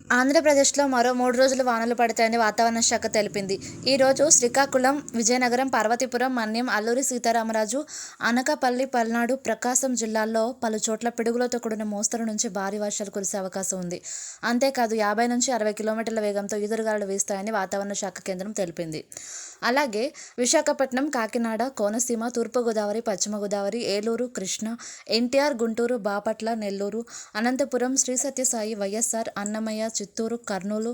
ఆంధ్రప్రదేశ్లో మరో 3 రోజులు వానలు పడతాయని వాతావరణ శాఖ తెలిపింది. ఈ రోజు శ్రీకాకుళం, విజయనగరం, పార్వతీపురం, మన్యం, అల్లూరి సీతారామరాజు, అనకాపల్లి, పల్నాడు, ప్రకాశం జిల్లాల్లో పలు చోట్ల పిడుగులతో కూడిన మోస్తరు నుంచి భారీ వర్షాలు కురిసే అవకాశం ఉంది. అంతేకాదు 50 నుంచి 60 కిలోమీటర్ల వేగంతో ఈదురుగాలులు వీస్తాయని వాతావరణ శాఖ కేంద్రం తెలిపింది. అలాగే విశాఖపట్నం, కాకినాడ, కోనసీమ, తూర్పుగోదావరి, పశ్చిమ గోదావరి, ఏలూరు, కృష్ణా, ఎన్టీఆర్, గుంటూరు, బాపట్ల, నెల్లూరు, అనంతపురం, శ్రీ సత్యసాయి, వైఎస్ఆర్, అన్నమయ్య, చిత్తూరు, కర్నూలు,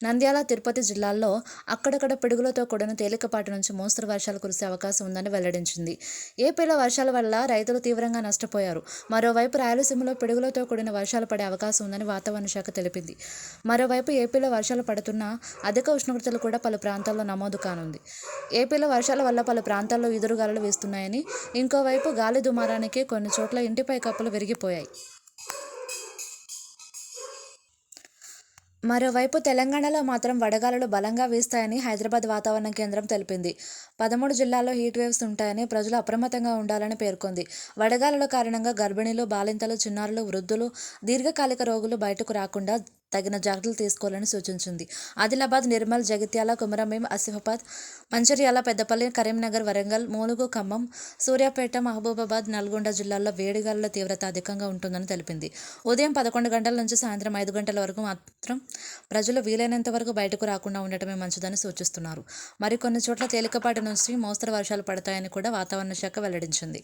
నంద్యాల, తిరుపతి జిల్లాల్లో అక్కడక్కడ పిడుగులతో కూడిన తేలికపాటి నుంచి మోస్తరు వర్షాలు కురిసే అవకాశం ఉందని వెల్లడించింది. ఏపీలో వర్షాల వల్ల రైతులు తీవ్రంగా నష్టపోయారు. మరోవైపు రాయలసీమలో పిడుగులతో కూడిన వర్షాలు పడే అవకాశం ఉందని వాతావరణ శాఖ తెలిపింది. మరోవైపు ఏపీలో వర్షాలు పడుతున్నా అధిక ఉష్ణోగ్రతలు కూడా పలు ప్రాంతాల్లో నమోదు కానుంది. ఏపీలో వర్షాల వల్ల పలు ప్రాంతాల్లో ఈదురుగాలులు వీస్తున్నాయని, ఇంకోవైపు గాలి దుమారానికి కొన్ని చోట్ల ఇంటిపై కప్పులు విరిగిపోయాయి. మరోవైపు తెలంగాణలో మాత్రం వడగాలులు బలంగా వీస్తాయని హైదరాబాద్ వాతావరణ కేంద్రం తెలిపింది. 13 జిల్లాల్లో హీట్ వేవ్స్ ఉంటాయని, ప్రజలు అప్రమత్తంగా ఉండాలని పేర్కొంది. వడగాలుల కారణంగా గర్భిణీలు, బాలింతలు, చిన్నారులు, వృద్ధులు, దీర్ఘకాలిక రోగులు బయటకు రాకుండా తగిన జాగ్రత్తలు తీసుకోవాలని సూచించింది. ఆదిలాబాద్, నిర్మల్, జగిత్యాల, కొమరంభీం, ఆసిఫాబాద్, మంచిర్యాల, పెద్దపల్లి, కరీంనగర్, వరంగల్, ములుగు, ఖమ్మం, సూర్యాపేట, మహబూబాబాద్, నల్గొండ జిల్లాల్లో వేడిగాలుల తీవ్రత అధికంగా ఉంటుందని తెలిపింది. ఉదయం 11 గంటల నుంచి సాయంత్రం 5 గంటల వరకు మాత్రం ప్రజలు వీలైనంత వరకు బయటకు రాకుండా ఉండటమే మంచిదని సూచిస్తున్నారు. మరికొన్ని చోట్ల తేలికపాటి నుంచి మోస్తరు వర్షాలు పడతాయని కూడా వాతావరణ శాఖ వెల్లడించింది.